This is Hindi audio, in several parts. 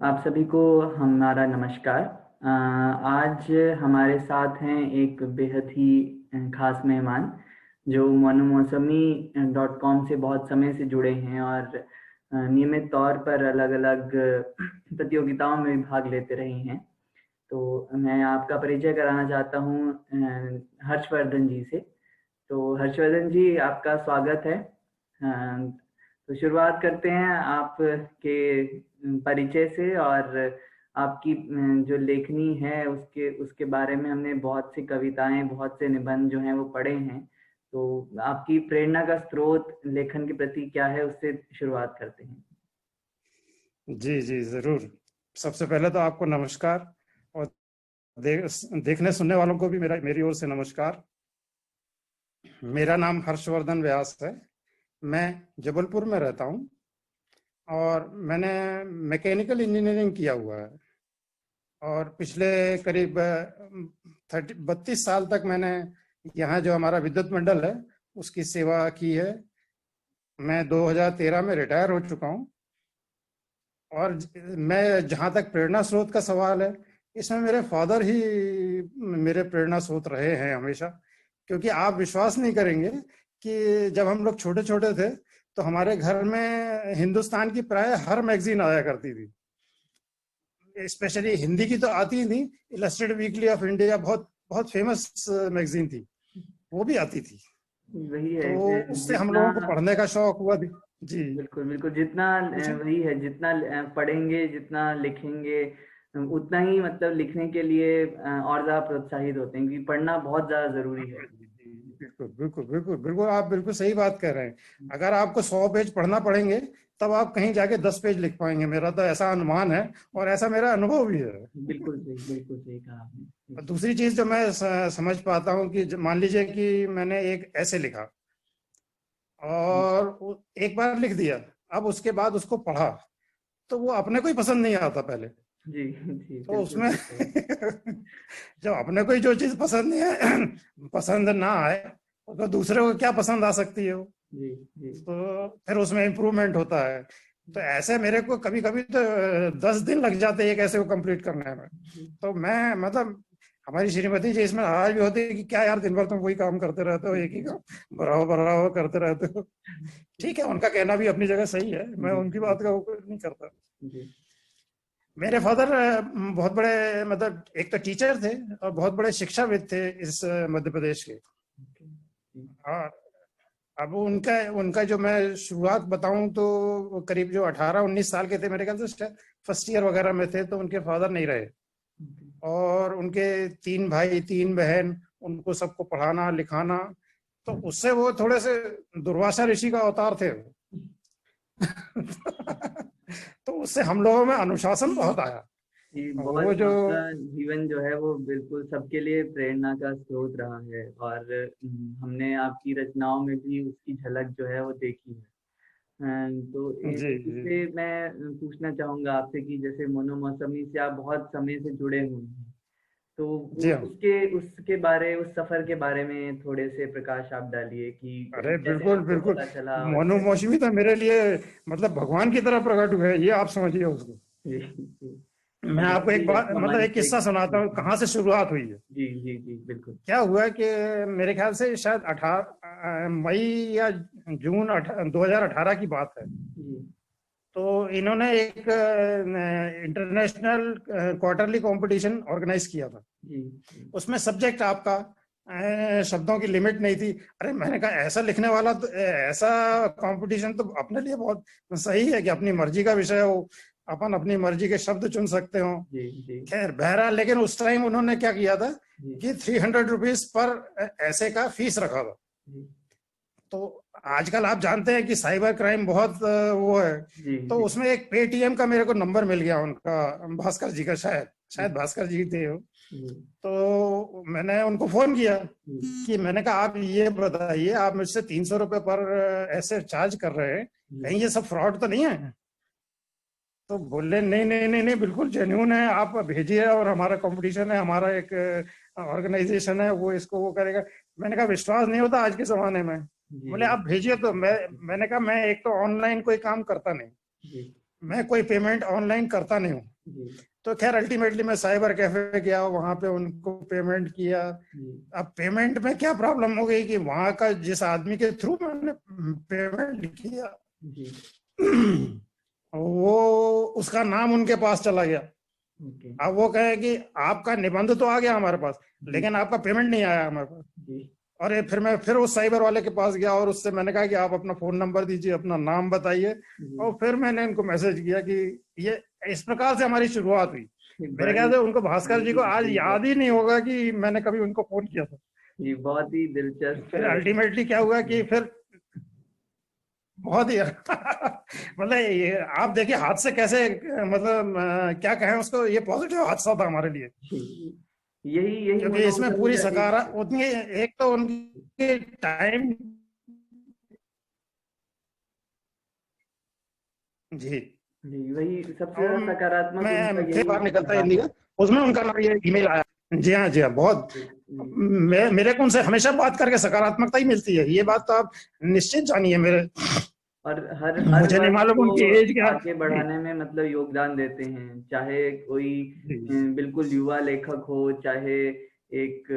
आप सभी को हमारा नमस्कार। आज हमारे साथ हैं एक बेहद ही खास मेहमान जो मोनोमौसमी.com से बहुत समय से जुड़े हैं और नियमित तौर पर अलग अलग प्रतियोगिताओं में भाग लेते रहे हैं। तो मैं आपका परिचय कराना चाहता हूँ हर्षवर्धन जी से। तो हर्षवर्धन जी, आपका स्वागत है। तो शुरुआत करते हैं आपके परिचय से और आपकी जो लेखनी है उसके उसके बारे में हमने बहुत सी कविताएं, बहुत से निबंध जो हैं वो पढ़े हैं। तो आपकी प्रेरणा का स्रोत लेखन के प्रति क्या है, उससे शुरुआत करते हैं। जी जी जरूर। सबसे पहले तो आपको नमस्कार और देखने सुनने वालों को भी मेरी ओर से नमस्कार। मेरा नाम हर्षवर्धन व्यास है। मैं जबलपुर में रहता हूँ और मैंने मैकेनिकल इंजीनियरिंग किया हुआ है और पिछले करीब 32 साल तक मैंने यहाँ जो हमारा विद्युत मंडल है उसकी सेवा की है। मैं 2013 में रिटायर हो चुका हूँ और मैं जहाँ तक प्रेरणा स्रोत का सवाल है, इसमें मेरे फादर ही मेरे प्रेरणा स्रोत रहे हैं हमेशा। क्योंकि आप विश्वास नहीं करेंगे कि जब हम लोग छोटे छोटे थे तो हमारे घर में हिंदुस्तान की प्राय हर मैगजीन आया करती थी। स्पेशली हिंदी की तो आती ही नहीं, इलस्ट्रेटेड वीकली ऑफ इंडिया बहुत बहुत फेमस मैगजीन थी, वो भी आती थी। वही है तो उससे हम जितना, लोगों को पढ़ने का शौक हुआ भी। जी बिल्कुल बिल्कुल, जितना पूछे। वही है, जितना पढ़ेंगे, जितना लिखेंगे, उतना ही मतलब लिखने के लिए और ज्यादा प्रोत्साहित होते हैं, क्योंकि पढ़ना बहुत ज्यादा जरूरी है। बिल्कुल बिल्कुल बिल्कुल बिल्कुल, आप बिल्कुल सही बात कह रहे हैं। अगर आपको 100 पेज पढ़ना पड़ेंगे तब आप कहीं जाके 10 पेज लिख पाएंगे, मेरा तो ऐसा अनुमान है और ऐसा मेरा अनुभव भी है। बिल्कुल सही कहा आपने। और दूसरी चीज जो मैं समझ पाता हूँ कि मान लीजिए कि मैंने एक ऐसे लिखा और एक बार लिख दिया, अब उसके बाद उसको पढ़ा तो वो अपने को ही पसंद नहीं आता पहले। जी जी, तो बिल्कुल उसमें बिल्कुल। जब अपने को ही जो चीज पसंद नहीं है पसंद ना आए तो दूसरे को क्या पसंद आ सकती है वो। जी जी तो फिर उसमें इम्प्रूवमेंट होता है। तो ऐसे मेरे को कभी कभी तो 10 दिन लग जाते हैं एक ऐसे को कंप्लीट करने में। जी तो मैं मतलब हमारी श्रीमती जी इसमें नाराज भी होती है कि क्या यार दिन भर तुम वही काम करते रहते हो, एक ही काम बराबर बराबर करते रहते हो। ठीक है, उनका कहना भी अपनी जगह सही है, मैं जी उनकी बात का वो नहीं करता। जी मेरे फादर बहुत बड़े मतलब एक तो टीचर थे और बहुत बड़े शिक्षाविद थे इस मध्य प्रदेश के। हाँ, अब उनका उनका जो मैं शुरुआत बताऊं तो वो करीब जो 18-19 साल के थे मेरे ख्याल से, फर्स्ट ईयर वगैरह में थे, तो उनके फादर नहीं रहे और उनके 3 भाई 3 बहन, उनको सबको पढ़ाना लिखाना, तो उससे वो थोड़े से दुर्वासा ऋषि का अवतार थे। तो उससे हम लोगों में अनुशासन बहुत आया। जी, वो बहुत जो आपका जीवन जो है वो बिल्कुल सबके लिए प्रेरणा का स्रोत रहा है और हमने आपकी रचनाओं में भी उसकी झलक जो है वो देखी है। तो जी जी इससे मैं पूछना चाहूंगा आपसे कि जैसे मोनोमौसमी से आप बहुत समय से जुड़े हुए हैं, तो जी हाँ। उसके उसके बारे, उस सफर के बारे में थोड़े से प्रकाश आप डालिए कि अरे कैसे बिल्कुल आपको बिल्कुल, पता चला और मोनू कैसे। मौसमी तो मेरे लिए मतलब भगवान की तरह प्रकट हुए, ये आप समझिए उसको। जी जी, मैं आपको एक बिल्कुल बात आपका मतलब मंच एक किस्सा सुनाता हूँ कहाँ से शुरुआत हुई है। जी जी जी, बिल्कुल। क्या हुआ कि मेरे ख्याल से शायद 18 मई या जून 2018 की बात है। जी तो इन्होंने एक इंटरनेशनल क्वार्टरली कंपटीशन ऑर्गेनाइज किया था। जी उसमें सब्जेक्ट आपका शब्दों की लिमिट नहीं थी। अरे मैंने कहा ऐसा लिखने वाला तो ऐसा कंपटीशन तो अपने लिए बहुत सही है कि अपनी मर्जी का विषय हो, अपन अपनी मर्जी के शब्द चुन सकते हो। जी जी खैर बहरहाल, लेकिन उस टाइम उन्होंने क्या किया था जी कि 300 रुपीज पर ऐसे का फीस रखा था। जी तो आजकल आप जानते हैं कि साइबर क्राइम बहुत वो है। जी तो जी उसमें एक पेटीएम का मेरे को नंबर मिल गया उनका, भास्कर जी का, शायद शायद भास्कर जी थे वो। जी तो मैंने उनको फोन किया जी कि मैंने कहा आप ये बताइए, आप मुझसे 300 रुपये पर ऐसे चार्ज कर रहे हैं, जी कहीं ये सब फ्रॉड तो नहीं है? तो बोले नहीं नहीं नहीं नहीं, बिल्कुल जेन्यून है, आप भेजिए और हमारा कंपटीशन है, हमारा एक ऑर्गेनाइजेशन है, वो इसको वो करेगा। मैंने कहा विश्वास नहीं होता आज के जमाने में? जी बोले आप भेजिए। तो मैंने कहा मैं एक तो ऑनलाइन कोई काम करता नहीं, जी मैं कोई पेमेंट ऑनलाइन करता नहीं हूँ। जी तो खैर अल्टीमेटली मैं साइबर कैफे गया, वहां पे उनको पेमेंट किया। जी अब पेमेंट में क्या प्रॉब्लम हो गई कि वहां का जिस आदमी के थ्रू मैंने पेमेंट किया जी। वो उसका नाम उनके पास चला गया। ओके। अब वो कहे कि आपका निबंध तो आ गया हमारे पास, जी लेकिन आपका पेमेंट नहीं आया हमारे पास। जी और फिर मैं फिर उस साइबर वाले के पास गया और उससे मैंने कहा कि आप अपना फोन नंबर दीजिए, अपना नाम बताइए। जी। और फिर मैंने इनको मैसेज किया कि ये इस प्रकार से हमारी शुरुआत हुई। मेरे बड़ी ख्याल से उनको, भास्कर जी बड़ी को, आज याद ही दिलचस्प। नहीं होगा कि मैंने कभी उनको फोन किया था। जी, बहुत ही दिलचस्प। फिर अल्टीमेटली क्या हुआ कि फिर बहुत ही मतलब ये आप देखिए हादसे कैसे, मतलब क्या कहें उसको, ये पॉजिटिव हादसा था हमारे लिए। जी, यही यही क्योंकि इसमें मनोरंजन पूरी का सकारा एक। उतनी, एक तो उनके टाइम। जी। जी, वही सबसे और ज्यादा सकारात्मक उनका मैं फिर यही बाहर निकलता है रहा इंडिया, है। उसमें उनका नाम ये ईमेल आया। जी हाँ, जी हाँ, बहुत। जी जी। मेरे को उनसे हमेशा बात करके सकारात्मकता ही मिलती है, ये बात तो आप निश्चित जानिए मेरे। और हर मुझे नहीं वर्ग मालूम को उनकी एज क्या। आगे जी बढ़ाने में मतलब योगदान देते हैं, चाहे कोई जी। बिल्कुल युवा लेखक हो, चाहे एक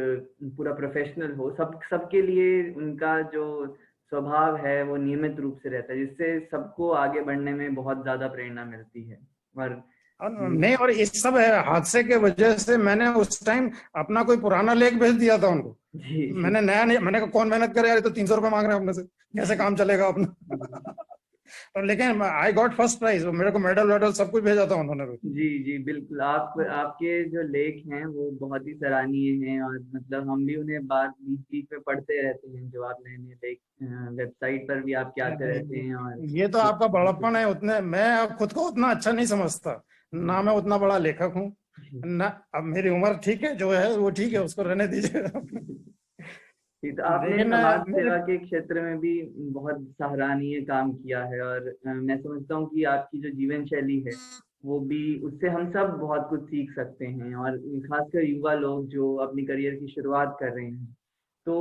पूरा प्रोफेशनल हो, सबके लिए उनका जो स्वभाव है वो नियमित रूप से रहता है, जिससे सबको आगे बढ़ने में बहुत ज्यादा प्रेरणा मिलती है। और नहीं, और इस सब हादसे के वजह से मैंने उस टाइम अपना कोई पुराना लेख भेज दिया था उनको। जी जी मैंने नया नहीं, मैंने कहा कौन मेहनत करे यार, ये तो 300 रुपये मांग रहे हैं अपने से, कैसे काम चलेगा अपना। और लेकिन आई गॉट फर्स्ट प्राइज, मेरे को मेडल वेडल सब कुछ भेजा था उन्होंने भी। जी जी, बिल्कुल। आपके जो लेख हैं वो बहुत ही सराहनीय हैं, और मतलब हम भी उन्हें बार बीच बीच में पढ़ते रहते हैं, जो आप नए नए लेख वेबसाइट पर भी आपके आते रहते हैं। और ये तो आपका बड़प्पन है, उतने मैं अब खुद को उतना अच्छा नहीं समझता ना, मैं उतना बड़ा लेखक हूँ ना। अब मेरी उम्र ठीक है, जो है वो ठीक है, उसको रहने दीजिए। जी, तो आपने लेकिन समाज मेरे, सेवा के क्षेत्र में भी बहुत सराहनीय काम किया है, और मैं समझता हूँ कि आपकी जो जीवन शैली है वो भी, उससे हम सब बहुत कुछ सीख सकते हैं, और खासकर युवा लोग जो अपनी करियर की शुरुआत कर रहे हैं। तो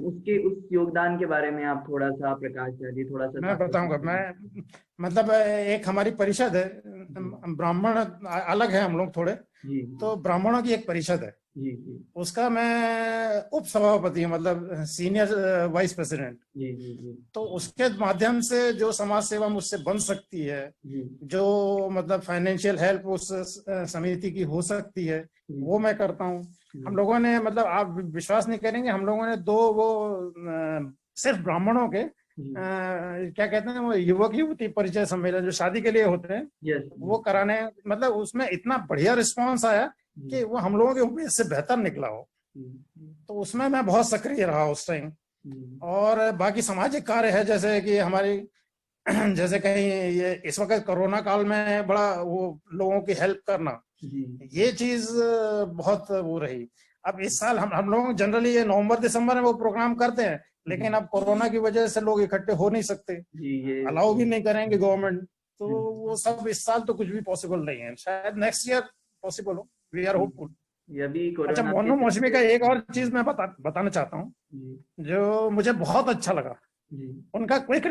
उसके उस योगदान के बारे में आप थोड़ा सा प्रकाश डालिए, थोड़ा सा मैं साझा बताऊंगा। मैं कीजिए। मतलब एक हमारी परिषद है, जी ब्राह्मण अलग है हम लोग थोड़े। जी तो ब्राह्मणों की एक परिषद है, जी जी उसका मैं उप सभापति हूँ, मतलब सीनियर वाइस प्रेसिडेंट। जी जी जी तो उसके माध्यम से जो समाज सेवा मुझसे बन सकती है, जी जो मतलब फाइनेंशियल हेल्प उस समिति की हो सकती है, जी वो मैं करता हूँ। जी हम लोगों ने, मतलब आप विश्वास नहीं करेंगे, हम लोगों ने दो वो सिर्फ ब्राह्मणों के जी। क्या कहते हैं वो, युवक युवती परिचय सम्मेलन जो शादी के लिए होते हैं, यस वो यस। कराने, मतलब उसमें इतना बढ़िया रिस्पांस आया जी कि वो हम लोगों के उम्मीद से बेहतर निकला हो। जी तो उसमें मैं बहुत सक्रिय रहा उस टाइम। जी और बाकी सामाजिक कार्य है, जैसे कि हमारी जैसे कहीं ये इस वक्त कोरोना काल में बड़ा वो लोगों की हेल्प करना, जी ये चीज बहुत वो रही। अब इस साल हम लोग जनरली ये नवंबर दिसंबर में वो प्रोग्राम करते हैं, जी लेकिन अब कोरोना की वजह से लोग इकट्ठे हो नहीं सकते, जी। ये अलाउ भी नहीं करेंगे गवर्नमेंट। तो जी वो सब इस साल तो कुछ भी पॉसिबल नहीं है, शायद नेक्स्ट ईयर पॉसिबल हो, वी आर जी। होपफुल। ये अभी अच्छा, कोरोना के मोनू मौसमी चलते। का एक और चीज मैं बताना चाहता हूँ, जी जो मुझे बहुत अच्छा लगा। जी उनका क्विक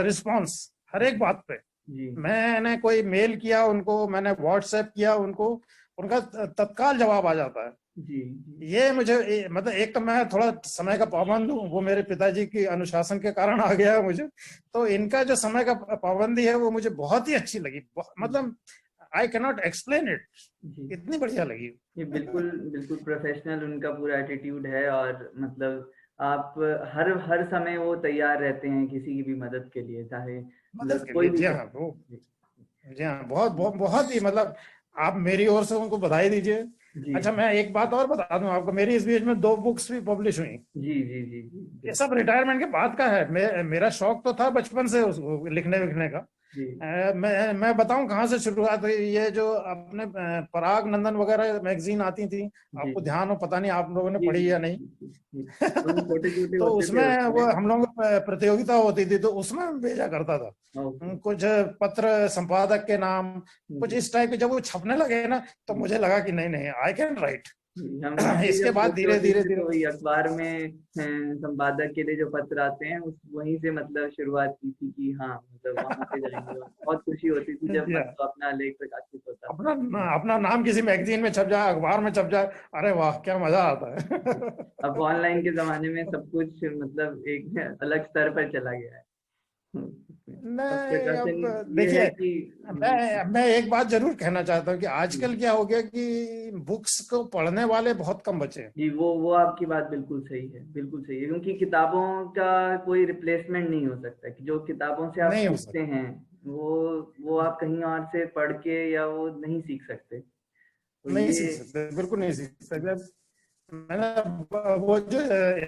रिस्पॉन्स हर एक बात पे। जी मैंने कोई मेल किया उनको, मैंने व्हाट्सएप किया उनको, उनका तत्काल जवाब आ जाता है। जी जी ये मुझे मतलब एक तो मैं थोड़ा समय का पाबंद हूँ, वो मेरे पिताजी की अनुशासन के कारण आ गया है मुझे। तो इनका जो समय का पाबंदी है वो मुझे बहुत ही अच्छी लगी, मतलब I can not explain it, जी। इतनी बढ़िया लगी। ये बिल्कुल बिल्कुल प्रोफेशनल उनका पूरा एटीट्यूड है, और मतलब आप हर हर समय वो तैयार रहते हैं किसी की भी मदद के लिए, चाहे मदद मतलब के कोई लिए, भी जी हाँ, वो, जी जी हाँ, बहुत बहुत बहुत ही, मतलब आप मेरी ओर से उनको बधाई दीजिए। जी अच्छा, मैं एक बात और बता दूं आपको, मेरी इस बीच में दो बुक्स भी पब्लिश हुई। जी जी जी ये जी सब रिटायरमेंट के बाद का है। मेरा शौक तो था बचपन से लिखने विखने का। जी मैं बताऊं कहाँ से शुरुआत हुई। ये जो अपने पराग नंदन वगैरह मैगजीन आती थी, जी आपको ध्यान हो पता नहीं, आप लोगों ने जी पढ़ी जी या नहीं। जी जी। तो हम छोटे छोटे तो होते थे उसमें वो उसमें। हम लोग प्रतियोगिता होती थी, तो उसमें मैं भेजा करता था ओके। कुछ पत्र संपादक के नाम, कुछ जी इस टाइप के। जब वो छपने लगे ना, तो जी मुझे लगा कि नहीं नहीं, आई कैन राइट। हम भी इसके जब बाद छोटे धीरे होते धीरे थे धीरे तो वही अखबार में संपादक के लिए जो पत्र आते हैं उस वहीं से मतलब शुरुआत की थी कि हाँ मतलब वहां पे जाएंगे, और बहुत खुशी होती थी जब या, मतलब अपना लेख प्रकाशित होता था। अपना अपना नाम किसी मैगजीन में छप जाए, अखबार में छप जाए, अरे वाह क्या मजा आता है। अब ऑनलाइन के जमाने में सब कुछ मतलब एक अलग स्तर पर चला गया है। अब नहीं, प्रकाशन अब ये है देखिए, कि मैं एक बात जरूर कहना चाहता हूँ कि आजकल क्या हो गया कि बुक्स को पढ़ने वाले बहुत कम बचे हैं। जी वो आपकी बात बिल्कुल सही है, बिल्कुल सही है, क्योंकि किताबों का कोई रिप्लेसमेंट नहीं हो सकता कि जो किताबों से आप नहीं हो सीखते सकता, हैं वो वो आप कहीं और से पढ़ के या वो नहीं सीख सकते, तो नहीं ये सीख सकते, बिल्कुल नहीं सीख सकते। मैंने वो जो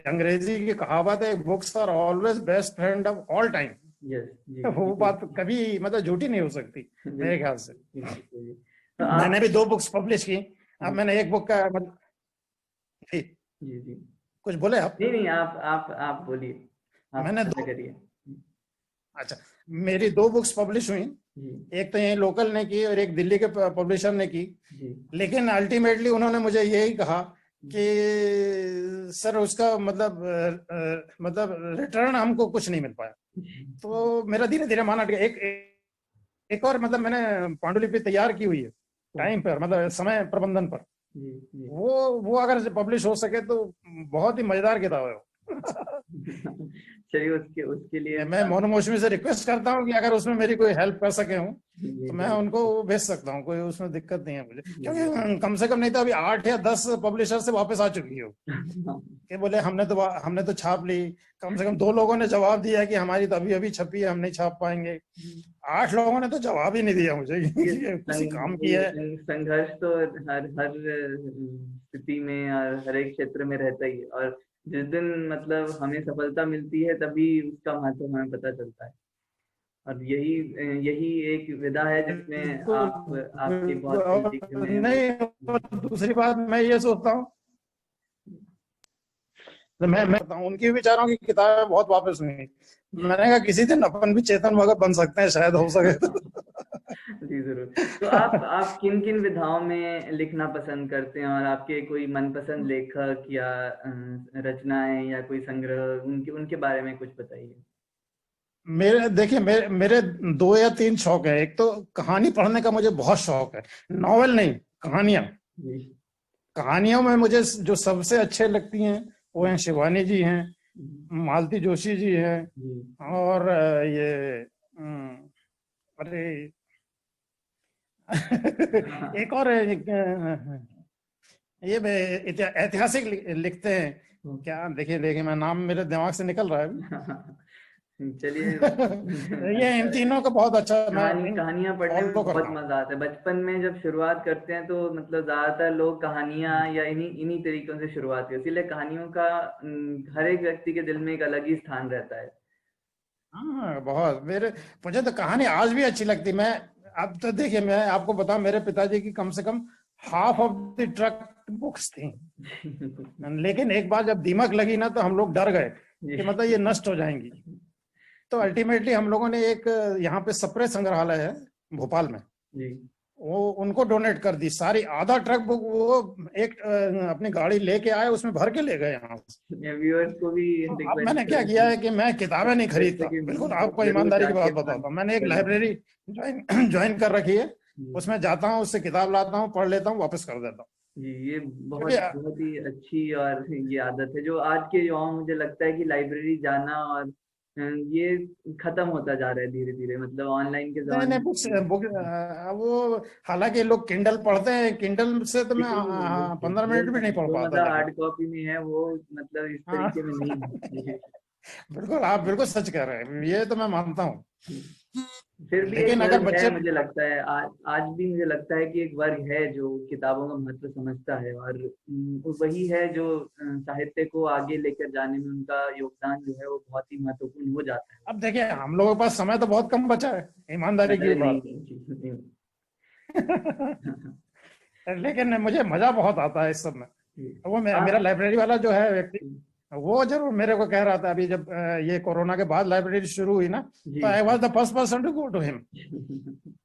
अंग्रेजी की कहावत है, books are always best friend of all time, yes जी वो बिल्कुल। बात कभी मतलब झूठी नहीं हो सकती मेरे बिल्कुल ख्याल से। बिल्कुल सही है। तो मैंने आप भी 2 बुक्स पब्लिश की। अब जी मैंने एक बुक का मतलब, जी, जी जी कुछ बोले आप? नहीं नहीं आप बोलिए, आप मैंने ऐसा दो, करिए। अच्छा, मेरी 2 बुक्स पब्लिश हुई। जी एक तो यही लोकल ने की और एक दिल्ली के पब्लिशर ने की। जी लेकिन अल्टीमेटली उन्होंने मुझे यही कहा कि सर उसका मतलब रिटर्न हमको कुछ नहीं मिल पाया। तो मेरा धीरे धीरे माना गया। एक और मतलब मैंने पांडुलिपि तैयार की हुई है टाइम पर, मतलब समय प्रबंधन पर। जी जी वो अगर पब्लिश हो सके तो बहुत ही मजेदार किताब है वो। चलिए उसके उसके लिए मैं मोनू मौसमी से रिक्वेस्ट करता हूँ कि अगर उसमें मेरी कोई हेल्प कर सके हूँ जी तो मैं जरूर। उनको भेज सकता हूँ, कोई उसमें दिक्कत नहीं है मुझे, जी क्योंकि कम से कम नहीं तो अभी 8 या 10 पब्लिशर से वापस आ चुकी है जरूर। कि बोले हमने तो छाप ली। कम से कम 2 लोगों ने जवाब दिया कि हमारी तो अभी अभी छपी है, हम नहीं छाप पाएंगे। 8 लोगों ने तो जवाब ही नहीं दिया मुझे कि ये ये किसी काम की है। संघर्ष तो हर हर स्थिति में और हर एक क्षेत्र में रहता ही है, और जिस दिन मतलब हमें सफलता मिलती है तभी उसका महत्व हमें पता चलता है, और यही यही एक विधा है जिसमें बिल्कुल, आप आपके बिल्कुल। बहुत से और लेख जो हैं वो। नहीं, और दूसरी बात मैं ये सोचता हूँ, तो मैं बताता हूँ उनकी विचारों की किताबें बहुत वापस हुई। मैंने कहा किसी दिन अपन भी चेतन भगत बन सकते हैं, शायद हो सके तो। जी जरूर। तो आप किन किन विधाओं में लिखना पसंद करते हैं, और आपके कोई मनपसंद लेखक या रचनाएं या कोई संग्रह उनके उनके बारे में कुछ बताइए। मेरे देखिए, मेरे 2 या 3 शौक है। एक तो कहानी पढ़ने का मुझे बहुत शौक है, नॉवेल नहीं, कहानियां। जी कहानियों में मुझे जो सबसे अच्छे लगती हैं वो हैं शिवानी जी हैं, मालती जोशी जी हैं, जी और ये अरे एक और है, ये ऐतिहासिक लिखते हैं। क्या, देखिए देखिए, मैं नाम मेरे दिमाग से निकल रहा है अभी। चलिए। ये इन तीनों का बहुत अच्छा मैं कहानियां पढ़ने में फॉलो बहुत करता हूँ। मजा आता है, बचपन में जब शुरुआत करते हैं तो मतलब ज्यादातर लोग कहानियां या इन्हीं इन्हीं तरीकों से शुरुआत करते हैं, इसीलिए कहानियों का हर एक व्यक्ति के दिल में एक अलग ही स्थान रहता है। हाँ बहुत, मेरे मुझे तो कहानी आज भी अच्छी लगती। मैं अब तो देखिए, मैं आपको बताऊं, मेरे पिताजी की कम से कम half of the truck books थी। लेकिन एक बार जब दीमक लगी ना तो हम लोग डर गए जी कि मतलब ये नष्ट हो जाएंगी। तो अल्टीमेटली हम लोगों ने एक यहाँ पे सप्रे संग्रहालय है भोपाल में, जी वो उनको डोनेट कर दी सारी, आधा ट्रक बुक वो एक अपनी गाड़ी लेके आए, उसमें भर के ले गए यहाँ से। व्यूअर्स को भी अब रिक्वेस्ट मैंने क्या करूँ किया है कि मैं किताबें नहीं जैसे खरीदता, कि बिल्कुल आपको जरूर ईमानदारी की बात जाके बताता हूँ। मैंने एक पढ़ें। लाइब्रेरी ज्वाइन ज्वाइन कर रखी है, जी उसमें जाता हूँ, उससे किताब लाता हूँ, पढ़ लेता हूँ, वापस कर देता हूँ। जी, ये क्योंकि बहुत बहुत ही अच्छी और ये आदत है जो आज के युवाओं मुझे लगता है कि लाइब्रेरी जाना और ये खत्म होता जा रहा है धीरे धीरे, मतलब ऑनलाइन के नहीं नहीं, जमाने बुक्स में। बुक वो, हालांकि लोग किंडल पढ़ते हैं, किंडल से तो मैं लेकिन 15 मिनट भी नहीं पढ़ जो पाता, मजा लेकिन हार्ड कॉपी में है वो मतलब इस हाँ। तरीके में नहीं है। जी, बिल्कुल, आप बिल्कुल सच कह रहे हैं, ये तो मैं मानता हूँ। फिर भी एक लेकिन अगर वर्ग है, बच्चे, मुझे लगता है आज भी मुझे लगता है कि एक वर्ग है जो किताबों का महत्व समझता है, और वही है जो साहित्य को आगे लेकर जाने में उनका योगदान जो है वो बहुत ही महत्वपूर्ण हो जाता है। अब देखिए हम लोगों के पास समय तो बहुत कम बचा है, ईमानदारी की अरे नहीं बात। नहीं जी, नहीं। लेकिन मुझे मजा बहुत आता है इस सब में। जी। वो मेरा आप लाइब्रेरी वाला जो है व्यक्ति, वो जरूर मेरे को कह रहा था अभी जब ये कोरोना के बाद लाइब्रेरी शुरू हुई ना, जी तो I was the first person to go to him.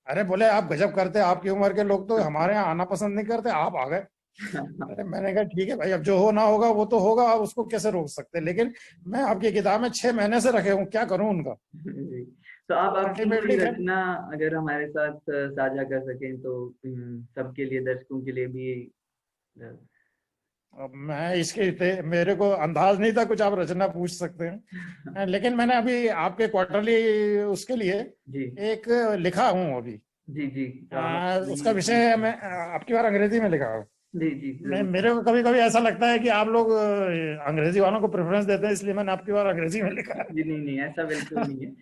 अरे बोले आप गजब करते, आपकी उम्र के लोग तो हमारे यहाँ आना पसंद नहीं करते, आप आ गए। अरे मैंने कहा ठीक है भाई, अब जो होना होगा वो तो होगा, आप उसको कैसे रोक सकते हैं, लेकिन मैं आपकी किताब में 6 महीने से रखे हूँ, क्या करूँ उनका। जी। तो आप अपनी कोई अल्टीमेटली खैर, रचना अगर हमारे साथ साझा कर सकें तो सबके लिए, दर्शकों के लिए भी। अब मैं मेरे को अंदाज नहीं था कुछ आप रचना पूछ सकते हैं, लेकिन मैंने अभी आपके क्वार्टरली उसके लिए जी एक लिखा हूँ अभी। जी जी। तो आप उसका अपनी विषय मैं आपकी बार अंग्रेजी में लिखा हूँ। जी जी मैं जरूर। मेरे को कभी कभी ऐसा लगता है कि आप लोग अंग्रेजी वालों को प्रेफरेंस देते हैं, इसलिए मैंने आपकी बार अंग्रेजी में लिखा है। जी नहीं नहीं, ऐसा बिल्कुल नहीं है।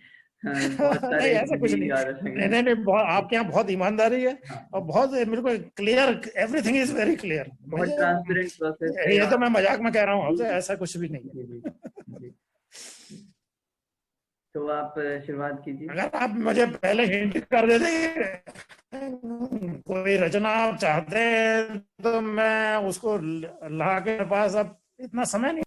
बहुत नहीं सारे ऐसा कुछ हिंदी नहीं। गाने नहीं हैं। नहीं नहीं, बहुत आपके यहाँ बहुत ईमानदारी है, और हाँ, बहुत बिल्कुल clear, everything is very clear. बहुत मुझे ट्रांसपेरेंट प्रोसेस है ये तो और मैं मजाक में कह रहा हूँ जी आपसे, जी ऐसा कुछ भी नहीं जी जी है। जी। तो आप शुरुआत कीजिए। अगर आप मुझे पहले हिंट कर देते कोई रचना आप चाहते हैं, तो मैं उसको ला के मेरे पास, अब इतना समय नहीं।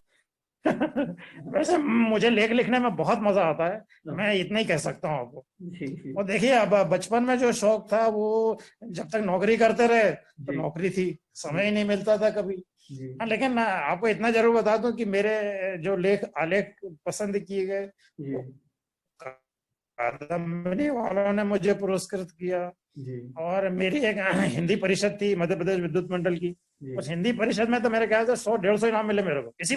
वैसे मुझे लेख लिखने में बहुत मजा आता है, मैं इतना ही कह सकता हूँ आपको। जी जी और देखिए, अब बचपन में जो शौक था वो, जब तक नौकरी करते रहे तो जी नौकरी थी, जी समय ही नहीं मिलता था कभी। जी हाँ, लेकिन मैं आपको इतना जरूर बता दूं कि मेरे जो लेख आलेख पसंद किए गए, जी वो कादम्बरी वालों ने मुझे पुरस्कृत किया। जी और मेरी एक हिंदी परिषद थी मध्य प्रदेश विद्युत मंडल की, जी। उस हिंदी परिषद में तो मेरे ख्याल से 100-150 इनाम मिले मेरे को। इसी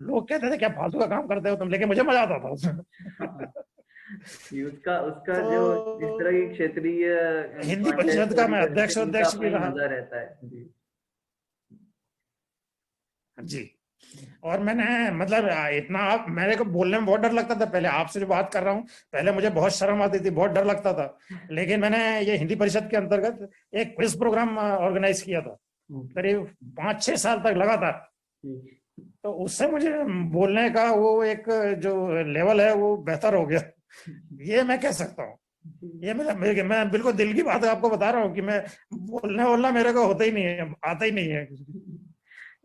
लोग कहते थे क्या फालतू का काम करते हो तुम, लेकिन मुझे मजा आता था उसमें। जी, उसका उसका जो इस तरह की तो क्षेत्रीय हिंदी कॉन्टेस्ट परिषद का मैं वगैरह रहते अध्यक्ष हैं, उनका अध्यक्ष अपना भी ही रहा। मजा रहता है। जी जी। और मैंने मतलब इतना, आप मेरे को बोलने में बहुत डर लगता था पहले, आपसे जो बात कर रहा हूँ, पहले मुझे बहुत शर्म आती थी, बहुत डर लगता था। लेकिन मैंने ये हिंदी परिषद के अंतर्गत एक क्विज प्रोग्राम ऑर्गेनाइज किया था, ओके। करीब 5-6 साल तक लगातार। जी तो उससे मुझे बोलने का वो एक जो लेवल है वो बेहतर हो गया, ये मैं कह सकता हूँ। ये मैं बिल्कुल दिल की बात आपको बता रहा हूँ कि मैं बोलने बोलना मेरे को होता ही नहीं है, आता ही नहीं है।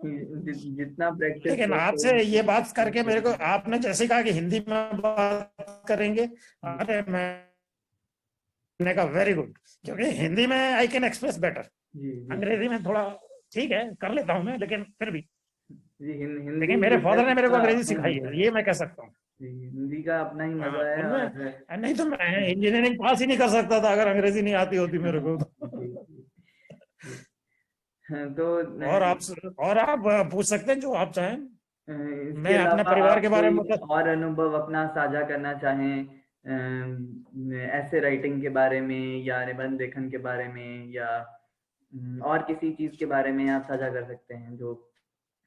जितना प्रैक्टिस लेकिन करते आपसे हैं ये बात करके मेरे को, उतना। आपने जैसे कहा कि हिंदी में बात करेंगे, जी अरे मैंने कहा वेरी गुड, क्योंकि हिंदी में आई कैन एक्सप्रेस बेटर। जी जी अंग्रेजी में थोड़ा ठीक है, कर लेता हूँ मैं, लेकिन फिर भी। जी। हिंदी लेकिन मेरे जो है फादर ने मेरे को उसका अंग्रेजी अपना ही सिखाई मजा है, है। ये मैं कह सकता हूँ। जी, हिंदी का अपना ही हाँ, मजा है और उनमें नहीं तो मैं इंजीनियरिंग पास ही नहीं कर सकता था अगर अंग्रेजी नहीं आती होती मेरे को जी तो। जी जी। हाँ, तो और आप और आप पूछ सकते हैं जो आप चाहें। इसके मैं अपने अलावा परिवार आप के बारे कोई में बता। और अनुभव अपना साझा करना चाहें, ऐसे राइटिंग के बारे में या निबंध लेखन के बारे में या और किसी चीज के बारे में आप साझा कर सकते हैं जो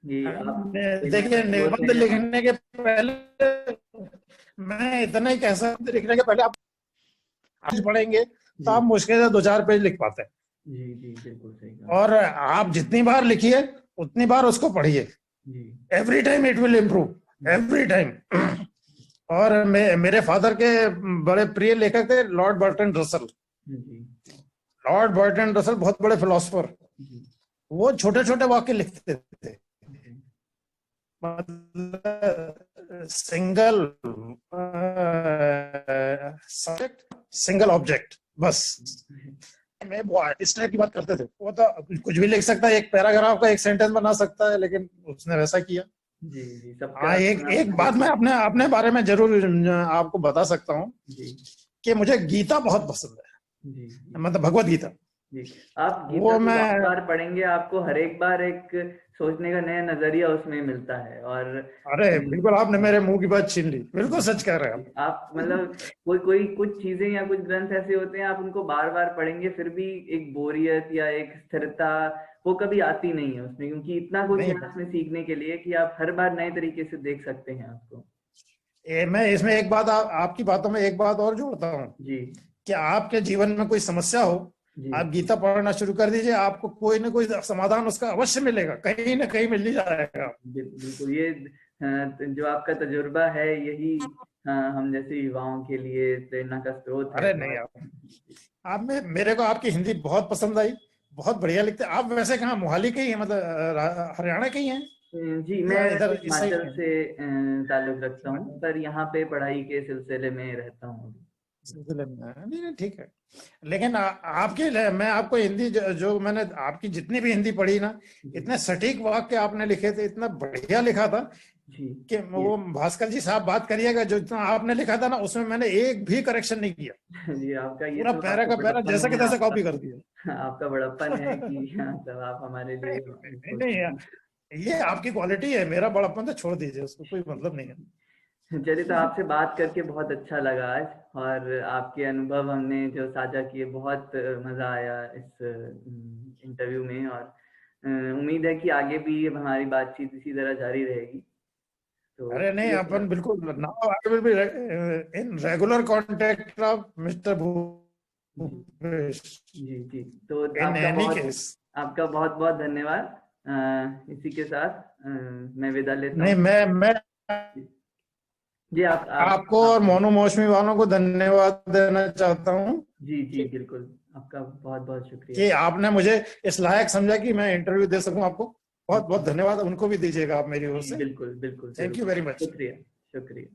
ये आप कोई देखिए, नया स्रोत निबंध है आप। लिखने के पहले मैं इतना ही कह सकता, लिखने के पहले आप आज पढ़ेंगे तो जी आप मुश्किल से 2-4 पेज लिख पाते हैं। जी जी बिल्कुल सही कहा। और आप जितनी बार लिखिए उतनी बार उसको पढ़िए, जी every time it will improve, जी एवरी टाइम। और मेरे फादर के बड़े प्रिय लेखक थे लॉर्ड बर्टन रसल। जी लॉर्ड बर्टन रसल बहुत बड़े फिलोसफर, जी वो छोटे छोटे वाक्य लिखते थे, जी मतलब सिंगल सब्जेक्ट, सिंगल ऑब्जेक्ट, बस। मैं वो इस टाइप की बात करते थे, वो तो कुछ भी लिख सकता है, एक पैराग्राफ का एक सेंटेंस बना सकता है, लेकिन उसने वैसा किया। जी जी सबका हाँ, एक अपना एक अपना बात मैं एक। अपने अपने बारे में जरूर आपको बता सकता हूँ जी कि मुझे गीता बहुत पसंद जी जी है, मतलब भगवत गीता। जी। आप गीता वो को मैं, बार बार पढ़ेंगे, आपको हर एक बार एक सोचने का नया नजरिया उसमें मिलता है और अरे बिल्कुल आपने मेरे मुंह की बात छीन ली, बिल्कुल सच कह रहे हैं आप मतलब कोई कोई कुछ चीजें या कुछ ग्रंथ ऐसे होते हैं, आप उनको बार बार पढ़ेंगे फिर भी एक बोरियत या एक स्थिरता वो कभी आती नहीं है उसमें, क्योंकि इतना कुछ नहीं, है उसमें सीखने के लिए कि आप हर बार नए तरीके से देख सकते हैं उसको। मैं इसमें एक बात आपकी बातों में एक बात और जोड़ता हूँ जी कि आपके जीवन में कोई समस्या हो, जी आप गीता पढ़ना शुरू कर दीजिए, आपको कोई ना कोई समाधान उसका अवश्य मिलेगा, कहीं ना कहीं मिल ही जाएगा। बिल्कुल ये जो आपका तजुर्बा है यही हम जैसे युवाओं के लिए प्रेरणा का स्रोत है अरे नहीं, और आप मेरे को आपकी हिंदी बहुत पसंद आई, बहुत बढ़िया लिखते हैं आप। वैसे कहाँ, मोहाली के ही हैं, मतलब हरियाणा के ही हैं जी मैं या वैसे इधर इस साइड हिमाचल के से ताल्लुक रखता हैं? हूँ, पर यहाँ पे पढ़ाई के सिलसिले में रहता हूँ अभी। सिलसिले में नहीं नहीं ठीक है। लेकिन आपकी मैं आपको हिंदी जो मैंने आपकी जितनी भी हिंदी पढ़ी ना, इतने सटीक वाक्य आपने लिखे थे, इतना बढ़िया लिखा था जी कि वो भास्कर जी साहब बात करिएगा, जो इतना आपने लिखा था ना उसमें मैंने एक भी करेक्शन नहीं किया, जी आपका ये पूरा तो पैरा आपका का पैरा बड़प्पन जैसा कि है, तैसा कॉपी आपका कर दिया। आपका बड़प्पन है कि मतलब आप हमारे लिए नहीं नहीं यार, ये आपकी क्वालिटी है, मेरा बड़प्पन तो छोड़ दीजिए, उसको कोई मतलब नहीं है। चलिए, तो आपसे बात करके बहुत अच्छा लगा आज, और आपके अनुभव हमने जो साझा किए, बहुत मजा आया इस इंटरव्यू में, और उम्मीद है कि आगे भी अब हमारी बातचीत इसी तरह जारी रहेगी। तो अरे नहीं, चलिए अपन फिर। बिल्कुल, now I will be in regular contact of mister जी भूपेश जी जी। तो इन एनी केस। आपका बहुत बहुत धन्यवाद। इसी के साथ मैं विदा लेता नहीं, हूँ। मैं जी आपको आप और मोनू मौसमी वालों को धन्यवाद देना चाहता हूँ जी जी बिल्कुल, आपका बहुत बहुत शुक्रिया। कि आपने मुझे इस लायक समझा कि मैं इंटरव्यू दे सकूं आपको। बहुत बहुत जी धन्यवाद, उनको भी दीजिएगा आप मेरी ओर जी से। बिल्कुल बिल्कुल थैंक जरूर। You very much. शुक्रिया शुक्रिया।